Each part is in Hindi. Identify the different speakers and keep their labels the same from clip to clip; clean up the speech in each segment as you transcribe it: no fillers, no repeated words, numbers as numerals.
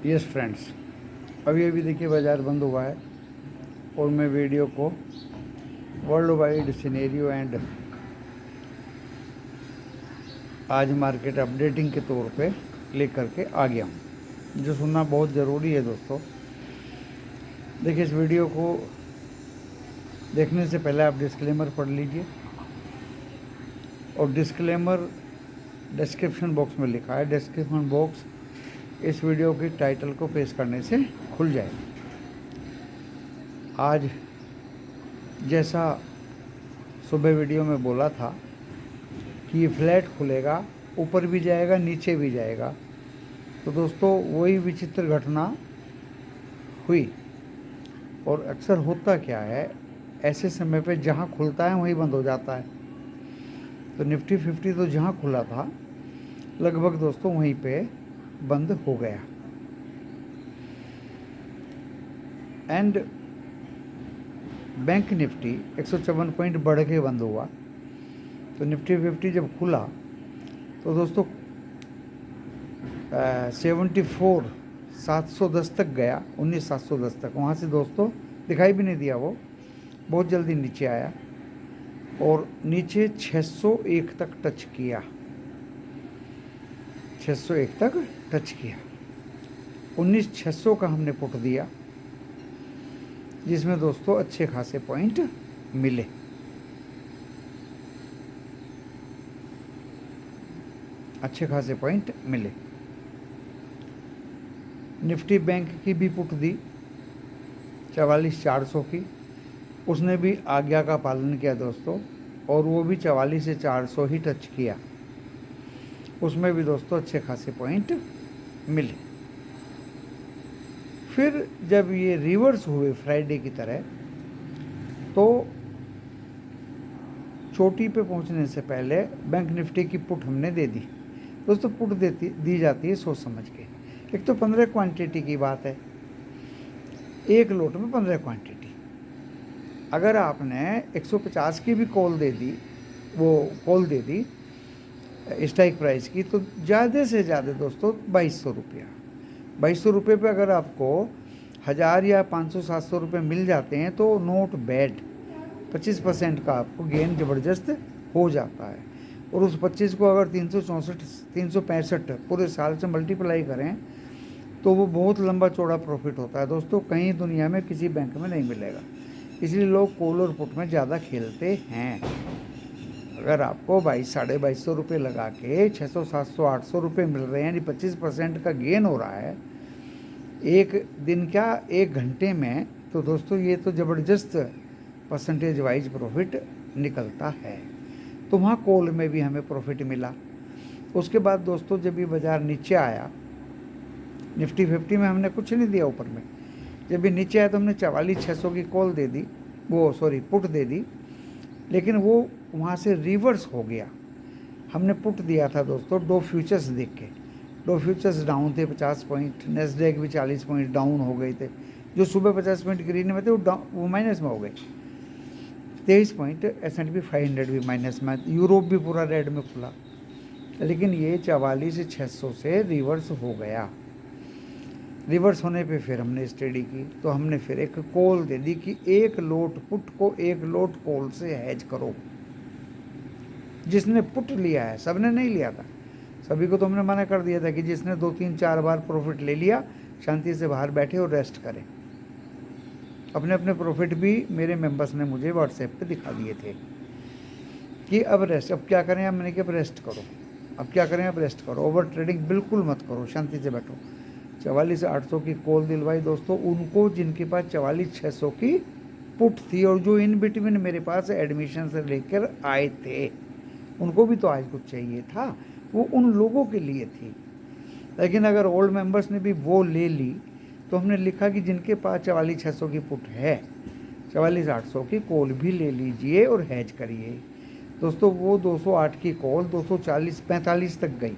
Speaker 1: यस फ्रेंड्स, अभी अभी देखिए बाज़ार बंद हुआ है और मैं वीडियो को वर्ल्ड वाइड सिनेरियो एंड आज मार्केट अपडेटिंग के तौर पे लेकर के आ गया हूँ, जो सुनना बहुत ज़रूरी है दोस्तों। देखिए, इस वीडियो को देखने से पहले आप डिस्क्लेमर पढ़ लीजिए और डिस्क्लेमर डिस्क्रिप्शन बॉक्स में लिखा है। डिस्क्रिप्शन बॉक्स इस वीडियो की टाइटल को पेश करने से खुल जाएगा। आज जैसा सुबह वीडियो में बोला था कि ये फ्लैट खुलेगा, ऊपर भी जाएगा नीचे भी जाएगा, तो दोस्तों वही विचित्र घटना हुई। और अक्सर होता क्या है, ऐसे समय पे जहाँ खुलता है वहीं बंद हो जाता है। तो निफ्टी 50 तो जहाँ खुला था लगभग दोस्तों वहीं पे बंद हो गया। एंड बैंक निफ्टी 154 पॉइंट बढ़ के बंद हुआ। तो निफ्टी 50 जब खुला तो दोस्तों 74,710 तक गया, 19,710 तक। वहाँ से दोस्तों दिखाई भी नहीं दिया, वो बहुत जल्दी नीचे आया और नीचे 601 तक टच किया, 601 तक टच किया। 19,600 का हमने पुट दिया, जिसमें दोस्तों अच्छे खासे पॉइंट मिले। अच्छे खासे पॉइंट मिले। निफ्टी बैंक की भी पुट दी 44,400 की, उसने भी आज्ञा का पालन किया दोस्तों, और वो भी 44 से 400 ही टच किया। उसमें भी दोस्तों अच्छे खासे पॉइंट मिले। फिर जब ये रिवर्स हुए फ्राइडे की तरह, तो चोटी पे पहुंचने से पहले बैंक निफ्टी की पुट हमने दे दी दोस्तों। पुट दी जाती है सोच समझ के। एक तो 15 क्वांटिटी की बात है, एक लोट में 15 क्वांटिटी। अगर आपने 150 की भी कॉल दे दी, वो कॉल दे दी स्ट्राइक प्राइस की, तो ज़्यादा से ज़्यादा दोस्तों 2200 रुपया। 2200 रुपये पर अगर आपको 1000 या 500-700 रुपये मिल जाते हैं तो नोट बैड। 25% का आपको गेन ज़बरदस्त हो जाता है। और उस 25 को अगर 365 पूरे साल से मल्टीप्लाई करें तो वो बहुत लंबा चौड़ा प्रॉफिट होता है दोस्तों। कहीं दुनिया में किसी बैंक में नहीं मिलेगा, इसलिए लोग कॉल और पुट में ज़्यादा खेलते हैं। अगर आपको 2200-2250 रुपये लगा के 600, 700, 800 रुपये मिल रहे हैं, यानी 25% का गेन हो रहा है एक दिन, क्या 1 घंटे में, तो दोस्तों ये तो ज़बरदस्त परसेंटेज वाइज प्रॉफिट निकलता है। तो वहाँ कॉल में भी हमें प्रॉफिट मिला। उसके बाद दोस्तों जब ये बाज़ार नीचे आया, निफ्टी 50 में हमने कुछ नहीं दिया ऊपर में। जब ये नीचे आया तो हमने 44,600 की कॉल दे दी, पुट दे दी, लेकिन वो वहाँ से रिवर्स हो गया। हमने पुट दिया था दोस्तों दो फ्यूचर्स देख के। दो फ्यूचर्स डाउन थे 50 पॉइंट, नेस्डैक भी 40 पॉइंट डाउन हो गए थे। जो सुबह 50 पॉइंट ग्रीन में थे वो माइनस में हो गए। 23 पॉइंट S&P 500 भी माइनस में, यूरोप भी पूरा रेड में खुला। लेकिन ये 44,600 से रिवर्स हो गया। रिवर्स होने पे फिर हमने स्टडी की, तो हमने फिर एक कॉल दे दी कि एक लोट पुट को एक लोट कॉल से हैज करो। जिसने पुट लिया है, सबने नहीं लिया था, सभी को तो हमने मना कर दिया था कि जिसने 2-3-4 बार प्रॉफिट ले लिया शांति से बाहर बैठे और रेस्ट करें। अपने अपने प्रॉफिट भी मेरे मेंबर्स ने मुझे व्हाट्सएप पे दिखा दिए थे कि अब रेस्ट, अब क्या करें। अब मैंने कि अब रेस्ट करो, अब क्या करें, अब रेस्ट करो, ओवर ट्रेडिंग बिल्कुल मत करो, शांति से बैठो। 44,800 की कॉल दिलवाई दोस्तों उनको जिनके पास 44,600 की पुट थी, और जो इन बिटवीन मेरे पास एडमिशन से लेकर आए थे उनको भी तो आज कुछ चाहिए था, वो उन लोगों के लिए थी। लेकिन अगर ओल्ड मेंबर्स ने भी वो ले ली तो हमने लिखा कि जिनके पास 44,600 की पुट है, 44,800 की कॉल भी ले लीजिए और हैज करिए। दोस्तों वो 208 की कॉल 240-45 तक गई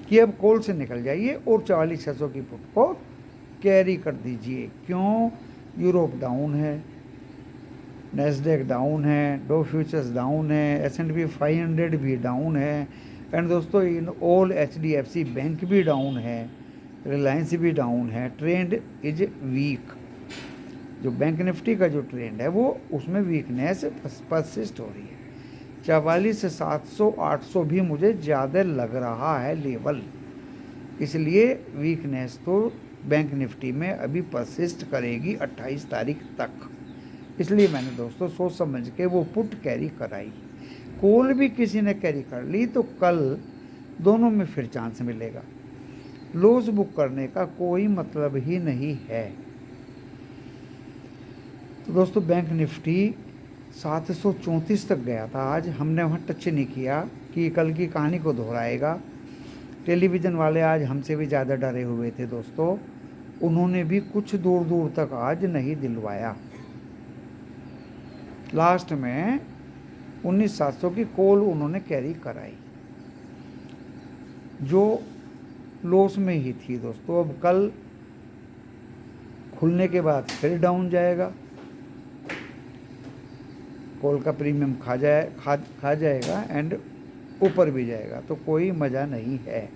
Speaker 1: कि अब कॉल से निकल जाइए और 44,600 की पुट को कैरी कर दीजिए। क्यों? यूरोप डाउन है, नेस्डैक डाउन है, डो फ्यूचर्स डाउन है, S&P 500 भी डाउन है, एंड दोस्तों इन ऑल HDFC बैंक भी डाउन है। रिलायंस भी डाउन है, ट्रेंड इज वीक। जो बैंक निफ्टी का जो ट्रेंड है वो उसमें वीकनेस परसिस्ट हो रही है। 44,700 800 भी मुझे ज़्यादा लग रहा है लेवल, इसलिए वीकनेस तो बैंक निफ्टी में अभी परसिस्ट करेगी 28 तारीख तक। इसलिए मैंने दोस्तों सोच समझ के वो पुट कैरी कराई। कॉल भी किसी ने कैरी कर ली तो कल दोनों में फिर चांस मिलेगा। लॉस बुक करने का कोई मतलब ही नहीं है। तो दोस्तों बैंक निफ्टी 734 तक गया था आज, हमने वहाँ टच नहीं किया कि कल की कहानी को दोहराएगा। टेलीविज़न वाले आज हमसे भी ज़्यादा डरे हुए थे दोस्तों, उन्होंने भी कुछ दूर दूर तक आज नहीं दिलवाया। लास्ट में 19,700 की कॉल उन्होंने कैरी कराई जो लॉस में ही थी दोस्तों। अब कल खुलने के बाद फिर डाउन जाएगा, कॉल का प्रीमियम खा जाएगा एंड ऊपर भी जाएगा, तो कोई मज़ा नहीं है।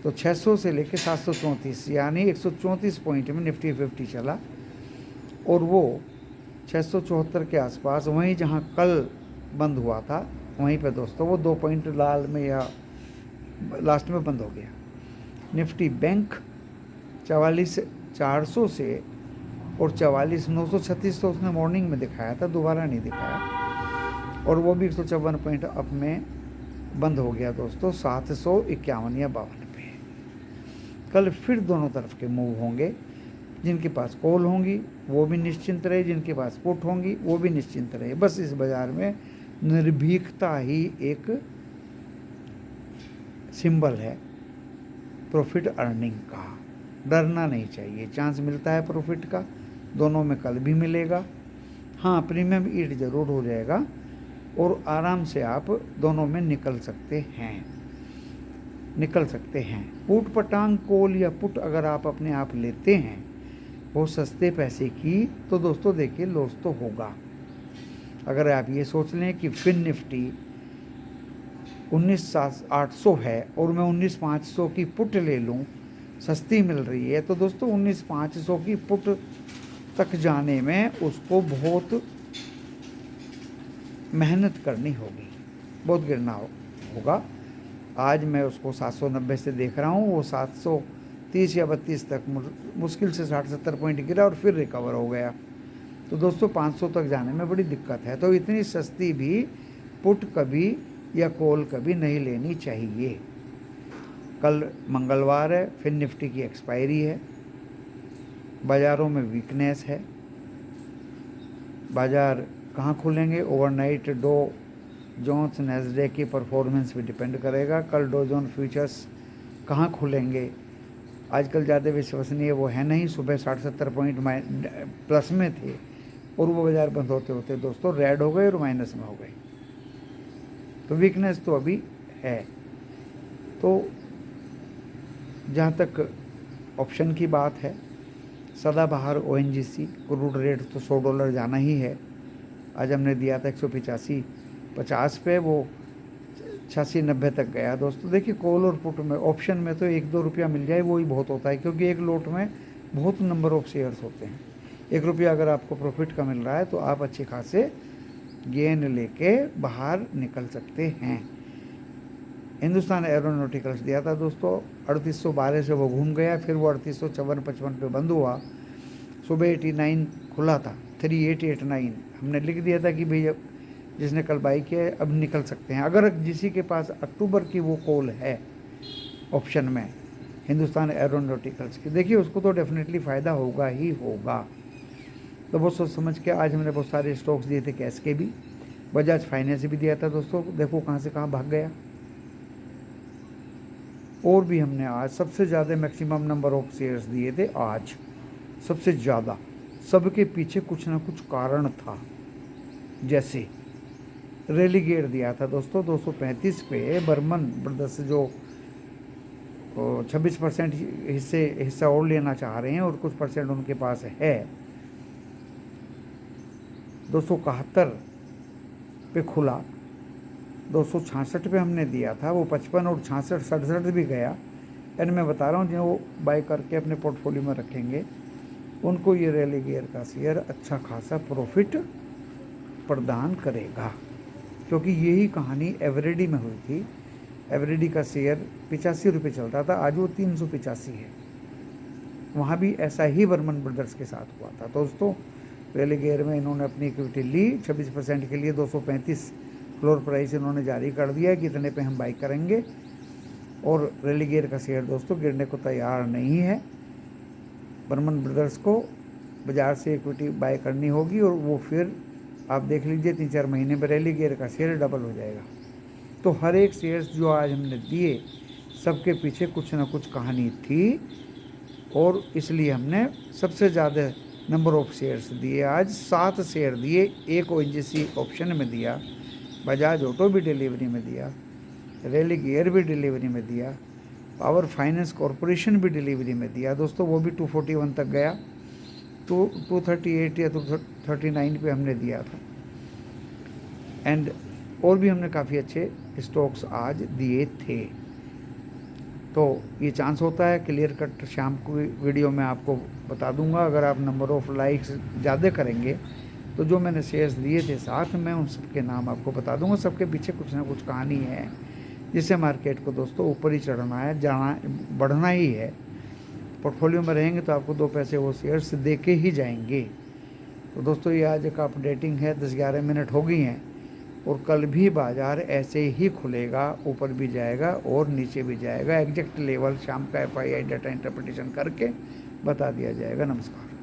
Speaker 1: तो 600 से लेके 734 यानी 134 पॉइंट में निफ्टी 50 चला और वो 674 के आसपास वहीं जहां कल बंद हुआ था वहीं पे दोस्तों वो 2 पॉइंट लाल में या लास्ट में बंद हो गया। निफ्टी बैंक 44,400 से और 44,936 तो उसने मॉर्निंग में दिखाया था, दोबारा नहीं दिखाया, और वो भी 154 पॉइंट अप में बंद हो गया दोस्तों 751 या 52 पे। कल फिर दोनों तरफ के मूव होंगे, जिनके पास कॉल होंगी वो भी निश्चिंत रहे, जिनके पास पुट होंगी वो भी निश्चिंत रहे। बस इस बाज़ार में निर्भीकता ही एक सिंबल है प्रॉफिट अर्निंग का। डरना नहीं चाहिए, चांस मिलता है प्रॉफिट का, दोनों में कल भी मिलेगा। हाँ, प्रीमियम ईट ज़रूर हो जाएगा और आराम से आप दोनों में निकल सकते हैं। पुट पटांग कॉल या पुट अगर आप अपने आप लेते हैं वो सस्ते पैसे की, तो दोस्तों देखिए लॉस तो होगा। अगर आप ये सोच लें कि फिन निफ्टी 19,800 है और मैं 19,500 की पुट ले लूँ, सस्ती मिल रही है, तो दोस्तों 19,500 की पुट तक जाने में उसको बहुत मेहनत करनी होगी, बहुत गिरना होगा। आज मैं उसको 790 से देख रहा हूँ, वो 730 या 32 तक मुश्किल से 60-70 पॉइंट गिरा और फिर रिकवर हो गया। तो दोस्तों 500 तक जाने में बड़ी दिक्कत है। तो इतनी सस्ती भी पुट कभी या कॉल कभी नहीं लेनी चाहिए। कल मंगलवार है, फिर निफ्टी की एक्सपायरी है, बाज़ारों में वीकनेस है। बाज़ार कहाँ खुलेंगे ओवरनाइट डो जोन्स नेस्डैक की परफॉर्मेंस पे डिपेंड करेगा। कल डो जोन फ्यूचर्स कहाँ खुलेंगे आजकल ज़्यादा विश्वसनीय वो है नहीं। सुबह 60-70 पॉइंट प्लस में थे और वो बाज़ार बंद होते होते दोस्तों रेड हो गए और माइनस में हो गए। तो वीकनेस तो अभी है। तो जहाँ तक ऑप्शन की बात है, सदाबहार ONGC क्रूड रेट तो $100 जाना ही है। आज हमने दिया था 185.50 पे, वो 86-90 तक गया दोस्तों। देखिए कॉल और पुट में ऑप्शन में तो 1-2 रुपया मिल जाए वो ही बहुत होता है, क्योंकि एक लोट में बहुत नंबर ऑफ शेयर्स होते हैं। 1 रुपया अगर आपको प्रॉफिट का मिल रहा है तो आप अच्छे खासे गेन लेके बाहर निकल सकते हैं। हिंदुस्तान एरोनॉटिकल्स दिया था दोस्तों 3812 से वो घूम गया, फिर वो 3854-55 पे बंद हुआ। सुबह 89 खुला था, 3889 हमने लिख दिया था कि भैया जिसने कल बाई किया है अब निकल सकते हैं। अगर किसी के पास अक्टूबर की वो कॉल है ऑप्शन में हिंदुस्तान एरोनॉटिकल्स की, देखिए उसको तो डेफिनेटली फ़ायदा होगा ही होगा। तो बहुत सोच समझ के आज हमने बहुत सारे स्टॉक्स दिए थे कैश के भी, बजाज फाइनेंस भी दिया था दोस्तों, देखो कहाँ से कहाँ भाग गया। और भी हमने आज सबसे ज़्यादा मैक्सिमम नंबर ऑफ शेयर्स दिए थे आज, सबसे ज़्यादा। सबके पीछे कुछ ना कुछ कारण था। जैसे रेलीगेट दिया था दोस्तों 235 पे, बर्मन ब्रदर्स जो 26% हिस्सा और लेना चाह रहे हैं और कुछ परसेंट उनके पास है। 271 पे खुला, 266 पे हमने दिया था, वो 55 और 66 67 भी गया, एंड मैं बता रहा हूँ जिन्हें वो बाय करके अपने पोर्टफोलियो में रखेंगे उनको ये रेलिगेयर का शेयर अच्छा खासा प्रॉफिट प्रदान करेगा, क्योंकि यही कहानी एवरेडी में हुई थी। एवरेडी का शेयर 85 रुपये चलता था, आज वो 385 है। वहाँ भी ऐसा ही बर्मन ब्रदर्स के साथ हुआ था। दोस्तों रेलिगेयर में इन्होंने अपनी इक्विटी ली 26% के लिए 235 फ्लोर प्राइस इन्होंने जारी कर दिया है कि इतने पे हम बाई करेंगे, और रेलिगेयर का शेयर दोस्तों गिरने को तैयार नहीं है। बर्मन ब्रदर्स को बाज़ार से इक्विटी बाय करनी होगी और वो फिर आप देख लीजिए 3-4 महीने में रेलिगेयर का शेयर डबल हो जाएगा। तो हर एक शेयर्स जो आज हमने दिए सबके पीछे कुछ ना कुछ कहानी थी, और इसलिए हमने सबसे ज़्यादा नंबर ऑफ शेयर्स दिए। आज 7 शेयर दिए, एक ओएनजीसी ऑप्शन में दिया, बजाज ऑटो भी डिलीवरी में दिया, रेलिगेयर भी डिलीवरी में दिया, पावर फाइनेंस कॉरपोरेशन भी डिलीवरी में दिया दोस्तों, वो भी 241 तक गया, तो 238 या 239 पे हमने दिया था। एंड और भी हमने काफ़ी अच्छे स्टॉक्स आज दिए थे। तो ये चांस होता है क्लियर कट शाम को वीडियो में आपको बता दूंगा। अगर आप नंबर ऑफ़ लाइक्स ज़्यादा करेंगे तो जो मैंने शेयर्स दिए थे साथ में उन सबके नाम आपको बता दूंगा। सबके पीछे कुछ ना कुछ कहानी है, जिससे मार्केट को दोस्तों ऊपर ही चढ़ना है, जाना बढ़ना ही है। पोर्टफोलियो में रहेंगे तो आपको 2 पैसे वो शेयर्स दे के ही जाएंगे। तो दोस्तों ये आज का अपडेटिंग है, 10-11 मिनट हो गई हैं, और कल भी बाज़ार ऐसे ही खुलेगा, ऊपर भी जाएगा और नीचे भी जाएगा। एग्जैक्ट लेवल शाम का FII डाटा इंटरप्रिटेशन करके बता दिया जाएगा। नमस्कार।